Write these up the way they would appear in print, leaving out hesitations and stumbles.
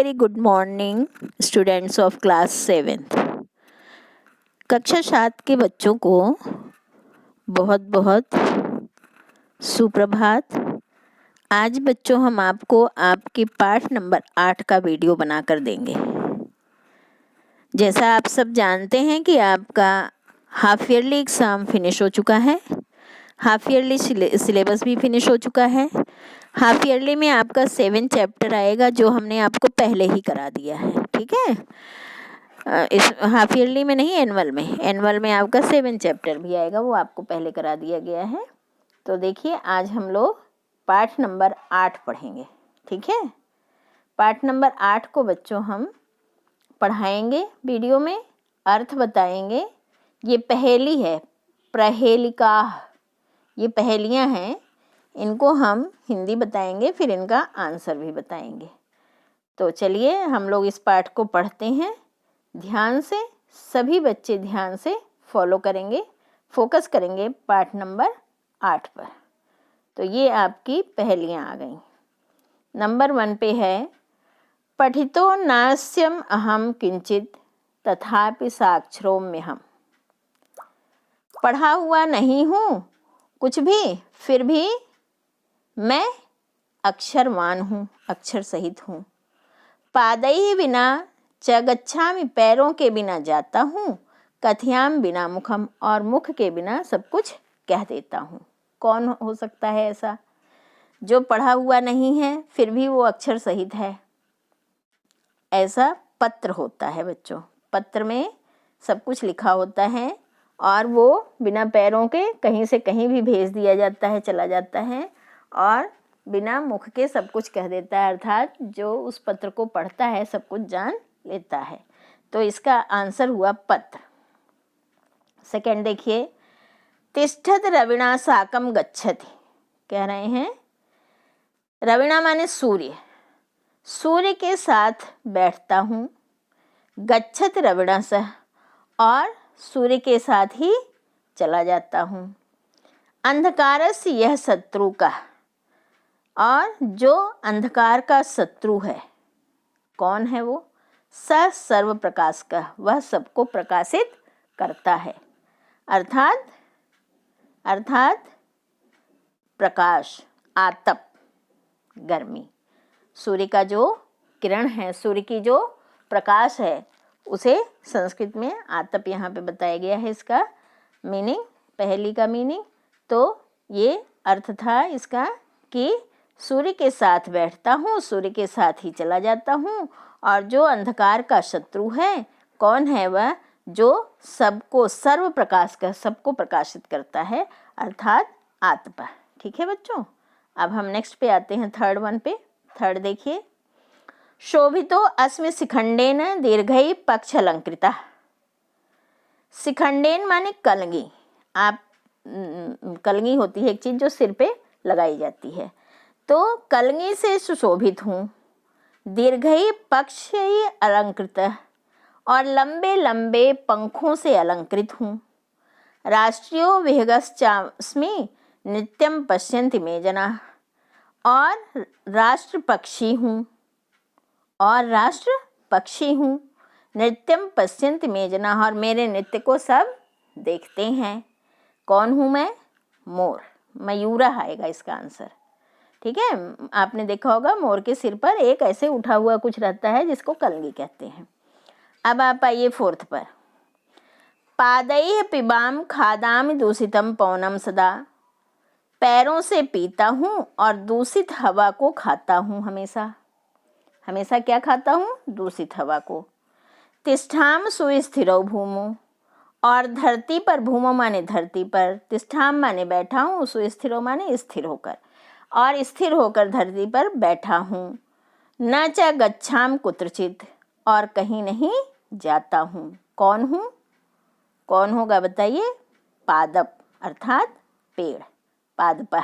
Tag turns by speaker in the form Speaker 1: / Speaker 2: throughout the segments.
Speaker 1: Very good morning students of class 7th। कक्षा 7 के बच्चों को बहुत बहुत सुप्रभात। आज बच्चों हम आपको आपके पाठ नंबर 8 का वीडियो बनाकर देंगे। जैसा आप सब जानते हैं कि आपका हाफ ईयरली एग्ज़ाम फिनिश हो चुका है, हाफ ईयरली सिलेबस भी फिनिश हो चुका है। हाफ ईयरली में आपका 7 चैप्टर आएगा जो हमने आपको पहले ही करा दिया है, ठीक है। इस हाफ ईयरली में नहीं, एनुअल में आपका 7 चैप्टर भी आएगा, वो आपको पहले करा दिया गया है। तो देखिए आज हम लोग पाठ नंबर 8 पढ़ेंगे, ठीक है। पाठ नंबर 8 को बच्चों हम पढ़ाएंगे, वीडियो में अर्थ बताएंगे। ये पहेली है, प्रहेलिका, ये पहेलियाँ हैं, इनको हम हिंदी बताएंगे, फिर इनका आंसर भी बताएंगे। तो चलिए हम लोग इस पाठ को पढ़ते हैं ध्यान से। सभी बच्चे ध्यान से फॉलो करेंगे, फोकस करेंगे पाठ नंबर 8 पर। तो ये आपकी पहेलियाँ आ गई। नंबर 1 पे है, पठितो नास्यम अहम किंचित तथापि साक्षरोम्यहम्। पढ़ा हुआ नहीं हूँ कुछ भी, फिर भी मैं अक्षरवान हूँ, अक्षर सहित हूँ। पादैः विना च गच्छामि, पैरों के बिना जाता हूँ। कथयाम बिना मुखम, और मुख के बिना सब कुछ कह देता हूँ। कौन हो सकता है ऐसा जो पढ़ा हुआ नहीं है फिर भी वो अक्षर सहित है? ऐसा पत्र होता है बच्चों, पत्र में सब कुछ लिखा होता है और वो बिना पैरों के कहीं से कहीं भी भेज दिया जाता है, चला जाता है, और बिना मुख के सब कुछ कह देता है, अर्थात जो उस पत्र को पढ़ता है सब कुछ जान लेता है। तो इसका आंसर हुआ पत्र। सेकंड देखिए, तिष्ठत रविणा साकम गच्छति। कह रहे हैं रविणा माने सूर्य, सूर्य के साथ बैठता हूँ। गच्छत रविणा सह, और सूर्य के साथ ही चला जाता हूँ। अंधकारस्य यह शत्रु का, और जो अंधकार का शत्रु है कौन है वो? स सर्व प्रकाश का, वह सबको प्रकाशित करता है। अर्थात प्रकाश, आतप, गर्मी। सूर्य का जो किरण है, सूर्य की जो प्रकाश है, उसे संस्कृत में आतप यहाँ पे बताया गया है। इसका मीनिंग, पहेली का मीनिंग, तो ये अर्थ था इसका कि सूर्य के साथ बैठता हूँ, सूर्य के साथ ही चला जाता हूँ, और जो अंधकार का शत्रु है कौन है वह? जो सबको, सर्व प्रकाश का, सबको प्रकाशित करता है, अर्थात आत्मा। ठीक है बच्चों। अब हम नेक्स्ट पे आते हैं, थर्ड वन पे। थर्ड देखिए, शोभितो अस्मि शिखंडेन दीर्घै पक्ष अलंकृता। शिखंडेन माने कलगी। आप कलगी होती है एक चीज जो सिर पे लगाई जाती है, तो कलगी से सुशोभित हूँ। दीर्घै पक्ष अलंकृत, और लंबे लंबे पंखों से अलंकृत हूँ। राष्ट्रियो विहगश्चास्मि नित्यम पश्यन्ति मे जनाः, और राष्ट्र पक्षी हूँ, नित्यम पश्यन्ति मे जनाः, और मेरे नृत्य को सब देखते हैं। कौन हूँ मैं? मोर, मयूरा आएगा इसका आंसर। ठीक है, आपने देखा होगा मोर के सिर पर एक ऐसे उठा हुआ कुछ रहता है जिसको कलगी कहते हैं। अब आप आइए फोर्थ पर। पादैः पिबाम खादामि दूषितम पवनम सदा। पैरों से पीता हूँ और दूषित हवा को खाता हूँ हमेशा। हमेशा क्या खाता हूँ? दूषित हवा को। तिष्ठाम सुस्थिरौ भूमौ, और धरती पर, भूमौ माने धरती पर, तिष्ठाम माने बैठा हूँ, सुस्थिरौ माने स्थिर होकर, और स्थिर होकर धरती पर बैठा हूँ। न च गच्छाम कुत्रचित, और कहीं नहीं जाता हूँ। कौन हूँ? कौन होगा बताइए? पादप, अर्थात पेड़। पादपः,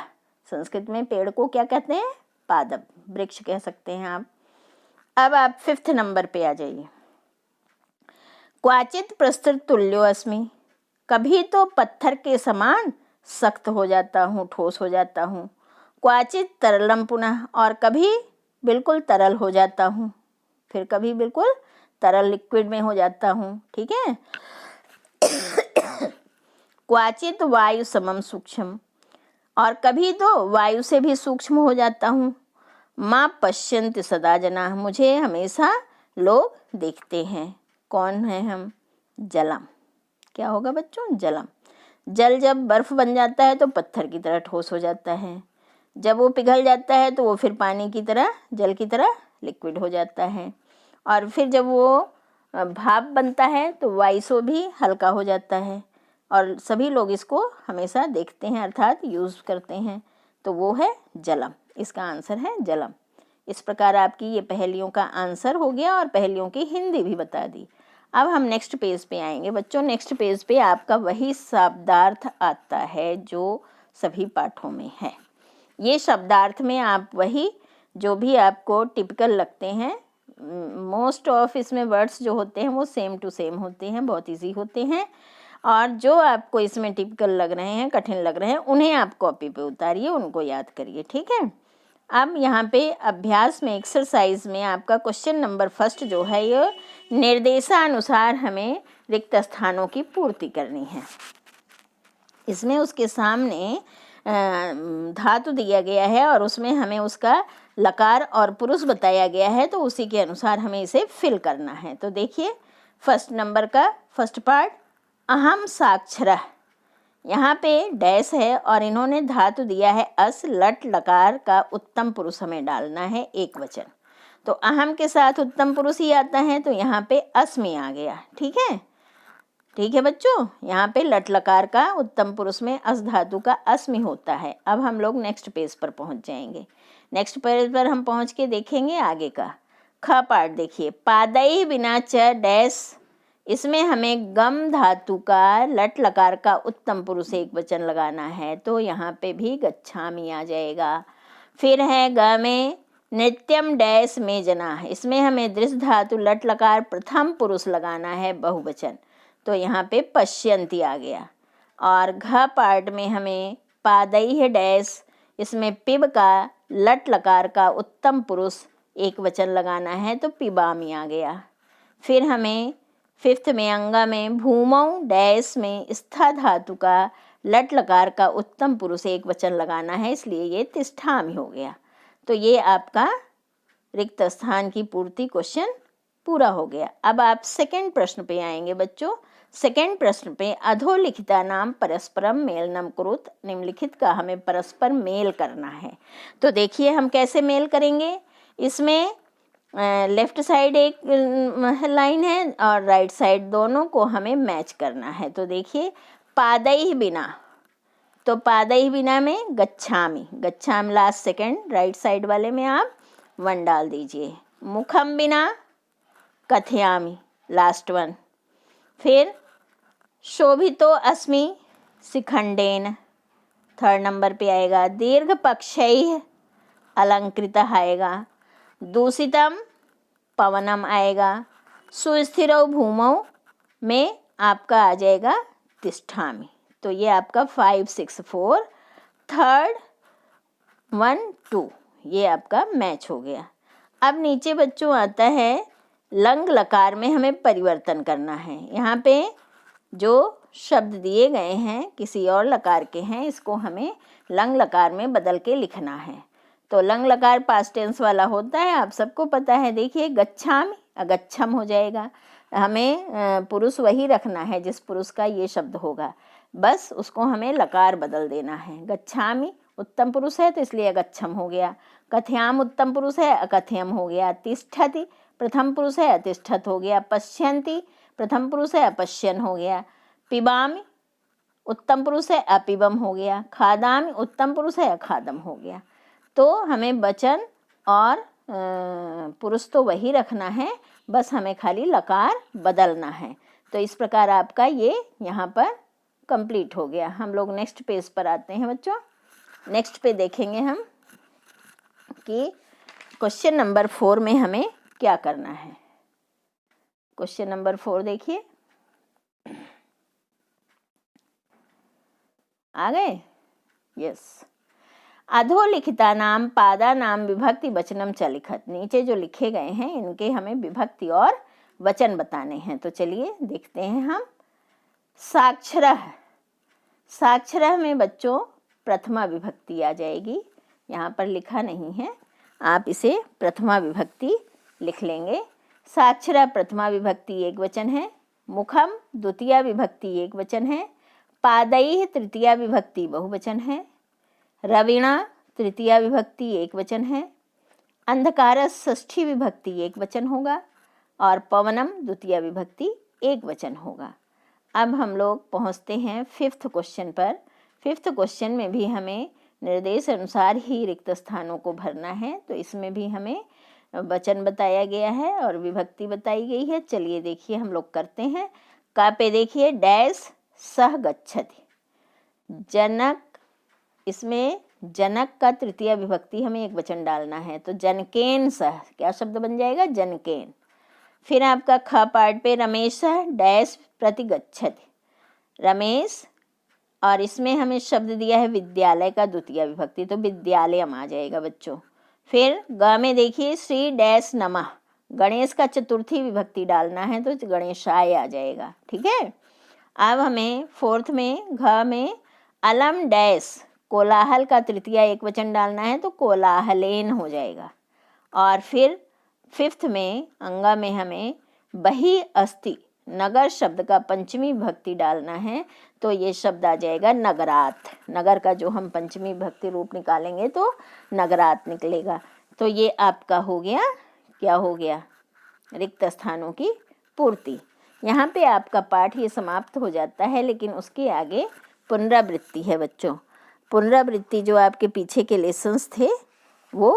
Speaker 1: संस्कृत में पेड़ को क्या कहते हैं? पादप, वृक्ष कह सकते हैं आप। अब आप फिफ्थ नंबर पे आ जाइए। क्वाचित प्रस्तर तुल्यो अस्मि। कभी तो पत्थर के समान सख्त हो जाता हूँ, ठोस हो जाता हूँ। क्वाचित तरलम पुनः, और कभी बिल्कुल तरल हो जाता हूँ। फिर कभी बिल्कुल तरल लिक्विड में हो जाता हूँ, ठीक है। क्वाचित वायु समम सूक्ष्म, और कभी तो वायु से भी सूक्ष्म हो जाता हूँ। माँ पश्यन्ति सदा जना, मुझे हमेशा लोग देखते हैं। कौन है हम? जलम। क्या होगा बच्चों? जलम। जल जब बर्फ बन जाता है तो पत्थर की तरह ठोस हो जाता है, जब वो पिघल जाता है तो वो फिर पानी की तरह, जल की तरह लिक्विड हो जाता है, और फिर जब वो भाप बनता है तो वायु भी हल्का हो जाता है, और सभी लोग इसको हमेशा देखते हैं अर्थात यूज़ करते हैं, तो वो है जलम। इसका आंसर है जलम। इस प्रकार आपकी ये पहेलियों का आंसर हो गया और पहेलियों की हिंदी भी बता दी। अब हम नेक्स्ट पेज पे आएंगे बच्चों। नेक्स्ट पेज पे आपका वही शब्दार्थ आता है जो सभी पाठों में है। ये शब्दार्थ में आप वही जो भी आपको टिपिकल लगते हैं, मोस्ट ऑफ इसमें वर्ड्स जो होते हैं वो सेम टू सेम होते हैं, बहुत इजी होते हैं, और जो आपको इसमें टिपिकल लग रहे हैं, कठिन लग रहे हैं, उन्हें आप कॉपी पे उतारिए, उनको याद करिए, ठीक है। अब यहाँ पे अभ्यास में, एक्सरसाइज में आपका क्वेश्चन नंबर फर्स्ट जो है, ये निर्देशानुसार हमें रिक्त स्थानों की पूर्ति करनी है। इसमें उसके सामने धातु दिया गया है और उसमें हमें उसका लकार और पुरुष बताया गया है, तो उसी के अनुसार हमें इसे फिल करना है। तो देखिए फर्स्ट नंबर का फर्स्ट पार्ट, अहम साक्षरः, यहाँ पे डैश है और इन्होंने धातु दिया है अस, लट लकार का उत्तम पुरुष हमें डालना है, एक वचन। तो अहम के साथ उत्तम पुरुष ही आता है, तो यहाँ पे अस्मि आ गया, ठीक है। ठीक है बच्चों, यहाँ पे लट लकार का उत्तम पुरुष में अस धातु का अस्मि होता है। अब हम लोग नेक्स्ट पेज पर पहुँच जाएंगे। नेक्स्ट पेज पर हम पहुँच के देखेंगे आगे का। ख पार्ट देखिए, पादई बिना च डैश, इसमें हमें गम धातु का लट लकार का उत्तम पुरुष एक वचन लगाना है, तो यहाँ पे भी गच्छामि आ जाएगा। फिर है ग में नित्यम डैश में जना, इसमें हमें दृश्य धातु लट लकार प्रथम पुरुष लगाना है, बहुवचन, तो यहाँ पे पश्यन्ति आ गया। और घ पार्ट में हमें पादई है डैश, इसमें पिब का लट लकार का उत्तम पुरुष एक वचन लगाना है, तो पिबामी आ गया। फिर हमें फिफ्थ में अंगा में भूमौ डैश में स्था धातु का लट लकार का उत्तम पुरुष एक वचन लगाना है, इसलिए ये तिष्ठामि हो गया। तो ये आपका रिक्त स्थान की पूर्ति क्वेश्चन पूरा हो गया। अब आप सेकंड प्रश्न पे आएंगे बच्चों। सेकंड प्रश्न पे अधोलिखिता नाम परस्परम मेलनम कुरुत, निम्नलिखित का हमें परस्पर मेल करना है। तो देखिए हम कैसे मेल करेंगे। इसमें लेफ्ट साइड एक लाइन है और राइट साइड, दोनों को हमें मैच करना है। तो देखिए पादई बिना, तो पादई बिना में गच्छामि, गच्छामि लास्ट सेकंड राइट साइड वाले में आप 1 डाल दीजिए। मुखम बिना कथयामि लास्ट 1। फिर शोभितो अस्मि शिखंडेन, थर्ड नंबर पे आएगा। दीर्घ पक्षैः अलंकृतः आएगा। दूषितम पवनम आएगा। सुस्थिरौ भूमौ में आपका आ जाएगा तिष्ठामि। तो ये आपका 5, 6, 4, थर्ड 1, 2 ये आपका मैच हो गया। अब नीचे बच्चों आता है लंग लकार में हमें परिवर्तन करना है। यहाँ पे जो शब्द दिए गए हैं किसी और लकार के हैं, इसको हमें लंग लकार में बदल के लिखना है। तो लंग लकार पास्ट टेंस वाला होता है, आप सबको पता है। देखिए गच्छामि अगच्छम हो जाएगा। हमें पुरुष वही रखना है जिस पुरुष का ये शब्द होगा, बस उसको हमें लकार बदल देना है। गच्छामि उत्तम पुरुष है तो इसलिए अगच्छम हो गया। कथयाम उत्तम पुरुष है, अकथयम हो गया। तिष्ठति प्रथम पुरुष है, अतिष्ठत हो गया। पश्यन्ति प्रथम पुरुष है, अपश्यन हो गया। पिबामि उत्तम पुरुष है, अपिबम हो गया। खादामि उत्तम पुरुष है, अखादम हो गया। तो हमें वचन और पुरुष तो वही रखना है, बस हमें खाली लकार बदलना है। तो इस प्रकार आपका ये यहाँ पर कंप्लीट हो गया। हम लोग नेक्स्ट पेज पर आते हैं बच्चों। नेक्स्ट पे देखेंगे हम कि क्वेश्चन नंबर 4 में हमें क्या करना है। क्वेश्चन नंबर 4 देखिए, आ गए? यस। अधोलिखितानां पादानां विभक्ति वचनम च लिखत। नीचे जो लिखे गए हैं इनके हमें विभक्ति और वचन बताने हैं। तो चलिए देखते हैं हम। साक्षरः, साक्षरः में बच्चों प्रथमा विभक्ति आ जाएगी, यहाँ पर लिखा नहीं है, आप इसे प्रथमा विभक्ति लिख लेंगे। साक्षरः प्रथमा विभक्ति एक वचन है, मुखम द्वितीया विभक्ति एक वचन है, पादैः तृतीया विभक्ति बहुवचन है, रवीणा तृतीया विभक्ति एक वचन है, अंधकारस षष्ठी विभक्ति एक वचन होगा और पवनम द्वितीया विभक्ति एक वचन होगा। अब हम लोग पहुंचते हैं 5th क्वेश्चन पर। 5th क्वेश्चन में भी हमें निर्देश अनुसार ही रिक्त स्थानों को भरना है। तो इसमें भी हमें वचन बताया गया है और विभक्ति बताई गई है। चलिए देखिए हम लोग करते हैं। का पे देखिए डैश सह गच्छति, जनक, इसमें जनक का तृतीय विभक्ति हमें एक वचन डालना है। तो जनकेन सह, क्या शब्द बन जाएगा? जनकेन। फिर आपका ख पार्ट पे रमेश डैश प्रति गच्छति, रमेश, और इसमें हमें शब्द दिया है विद्यालय का द्वितीय विभक्ति, तो विद्यालयम आ जाएगा बच्चों। फिर ग में देखिए श्री डैश नमः, गणेश का चतुर्थी विभक्ति डालना है तो गणेशाय आ जाएगा। ठीक है। अब हमें 4th में घ में अलम डैश, कोलाहल का तृतीय एक वचन डालना है तो कोलाहलेन हो जाएगा। और फिर 5th में अंगा में हमें बही अस्ति, नगर शब्द का पंचमी विभक्ति डालना है तो ये शब्द आ जाएगा नगरात। नगर का जो हम पंचमी विभक्ति रूप निकालेंगे तो नगरात निकलेगा। तो ये आपका हो गया, क्या हो गया? रिक्त स्थानों की पूर्ति। यहाँ पे आपका पाठ ये समाप्त हो जाता है, लेकिन उसके आगे पुनरावृत्ति है बच्चों। पुनरावृत्ति जो आपके पीछे के लेसन्स थे वो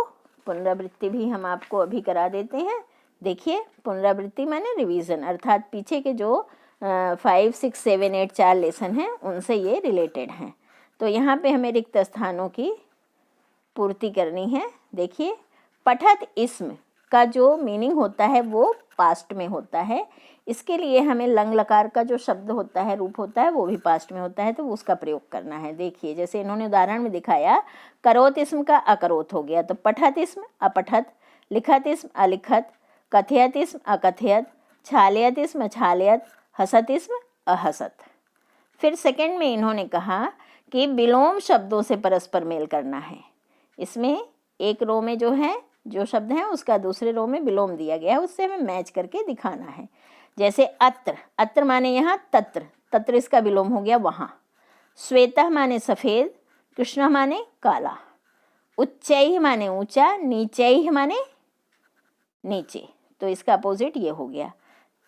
Speaker 1: पुनरावृत्ति भी हम आपको अभी करा देते हैं। देखिए पुनरावृत्ति माने रिवीजन, अर्थात पीछे के जो 5, 6, 7, 8 4 लेसन हैं उनसे ये रिलेटेड हैं। तो यहाँ पे हमें रिक्त स्थानों की पूर्ति करनी है। देखिए पठत इसम का जो मीनिंग होता है वो पास्ट में होता है, इसके लिए हमें लंग लकार का जो शब्द होता है, रूप होता है, वो भी पास्ट में होता है, तो उसका प्रयोग करना है। देखिए जैसे इन्होंने उदाहरण में दिखाया, करोत इसम का अकरोत हो गया, तो पठत इसम अपठत, लिखत इसम अलिखत, कथयत इसम अकथयत, छालयत इसम अछालयत, हसत इसम अहसत। फिर सेकंड में इन्होंने कहा कि विलोम शब्दों से परस्पर मेल करना है। इसमें एक रो में जो है जो शब्द है उसका दूसरे रो में विलोम दिया गया है, उससे हमें मैच करके दिखाना है। जैसे अत्र, अत्र माने यहाँ तत्र, तत्र इसका विलोम हो गया वहाँ। श्वेतः माने सफ़ेद, कृष्ण माने काला। उच्चैः माने ऊंचा, नीचैः माने नीचे, तो इसका अपोजिट ये हो गया।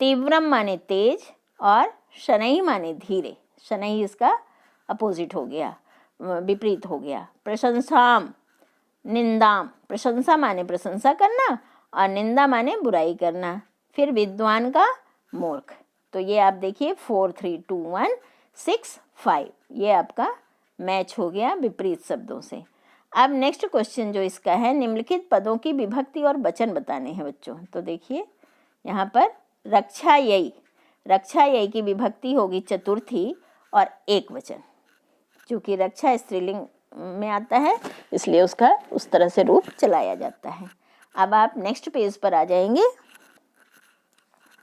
Speaker 1: तीव्रम माने तेज और शनैः माने धीरे, शनैः इसका अपोजिट हो गया, विपरीत हो गया। प्रशंसाम निंदाम, प्रशंसा माने प्रशंसा करना और निंदा माने बुराई करना। फिर विद्वान का मूर्ख। तो ये आप देखिए 4, 3, 2, 1, 6, 5 ये आपका मैच हो गया विपरीत शब्दों से। अब नेक्स्ट क्वेश्चन जो इसका है, निम्नलिखित पदों की विभक्ति और वचन बताने हैं बच्चों। तो देखिए यहाँ पर रक्षायै, रक्षायै की विभक्ति होगी चतुर्थी और एक वचन। चूँकि रक्षा स्त्रीलिंग में आता है इसलिए उसका उस तरह से रूप चलाया जाता है। अब आप नेक्स्ट पेज पर आ जाएंगे।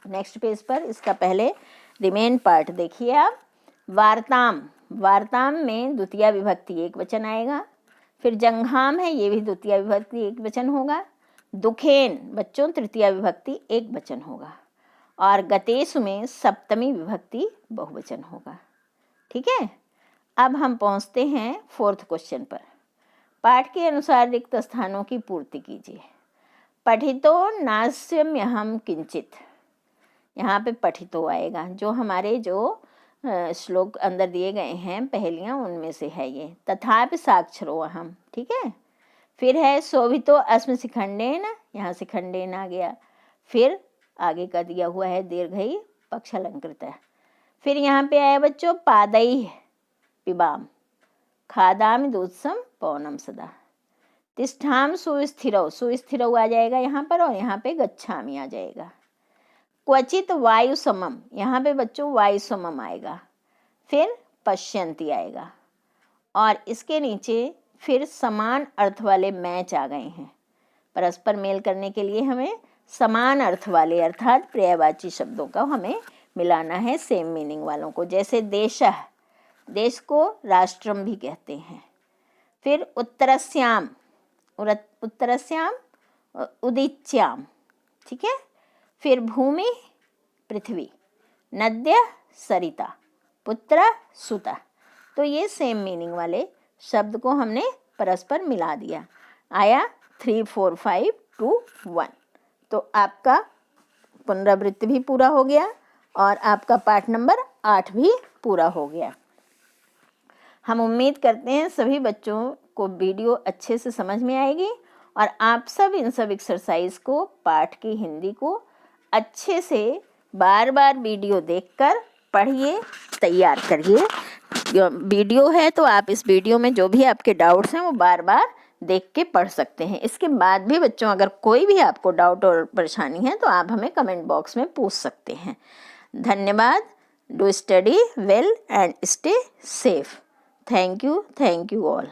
Speaker 1: नेक्स्ट पेज पर इसका पहले रिमेन पार्ट देखिए आप। वार्ताम, वार्ताम में द्वितीय विभक्ति एक वचन आएगा। फिर जंघाम है, ये भी द्वितीय विभक्ति एक वचन होगा। दुखेन बच्चों तृतीय विभक्ति एक वचन होगा। और गतेषु में सप्तमी विभक्ति बहुवचन होगा। ठीक है। अब हम पहुंचते हैं 4th क्वेश्चन पर। पाठ के अनुसार रिक्त स्थानों की पूर्ति कीजिए। पठितो नास्म्यहम किंचित, यहाँ पे पठितो आएगा। जो हमारे जो श्लोक अंदर दिए गए हैं पहेलियाँ उनमें से है ये। तथापि साक्षरो अहम, ठीक है। फिर है शोभितो अस्म शिखंडेन, यहाँ शिखंडेन आ गया। फिर आगे का दिया हुआ है दीर्घई पक्षालंकृत है। फिर यहाँ पे आया बच्चों पादैः पिबाम, खादामि दूधसम पवनम सदा। तिष्ठाम सुस्थिरौ, सुस्थिरौ आ जाएगा यहाँ पर, और यहाँ पे गच्छामि आ जाएगा। क्वचित वायु समम, यहाँ पे बच्चों वायु समम आएगा। फिर पश्यन्ति आएगा। और इसके नीचे फिर समान अर्थ वाले मैच आ गए हैं। परस्पर मेल करने के लिए हमें समान अर्थ वाले अर्थात पर्यायवाची शब्दों का हमें मिलाना है, सेम मीनिंग वालों को। जैसे देशः, देश को राष्ट्रम भी कहते हैं। फिर उत्तरस्याम, उत्तरस्याम उदीच्याम, ठीक है। फिर भूमि पृथ्वी, नद्य सरिता, पुत्र सुता। तो ये सेम मीनिंग वाले शब्द को हमने परस्पर मिला दिया। आया 3, 4, 5, 2, 1। तो आपका पुनरावृत्ति भी पूरा हो गया और आपका पाठ नंबर 8 भी पूरा हो गया। हम उम्मीद करते हैं सभी बच्चों को वीडियो अच्छे से समझ में आएगी और आप सब इन सब एक्सरसाइज को, पाठ की हिंदी को अच्छे से बार बार वीडियो देखकर पढ़िए, तैयार करिए। वीडियो है तो आप इस वीडियो में जो भी आपके डाउट्स हैं वो बार बार देख के पढ़ सकते हैं। इसके बाद भी बच्चों अगर कोई भी आपको डाउट और परेशानी है तो आप हमें कमेंट बॉक्स में पूछ सकते हैं। धन्यवाद। Do study well and stay safe. Thank you all.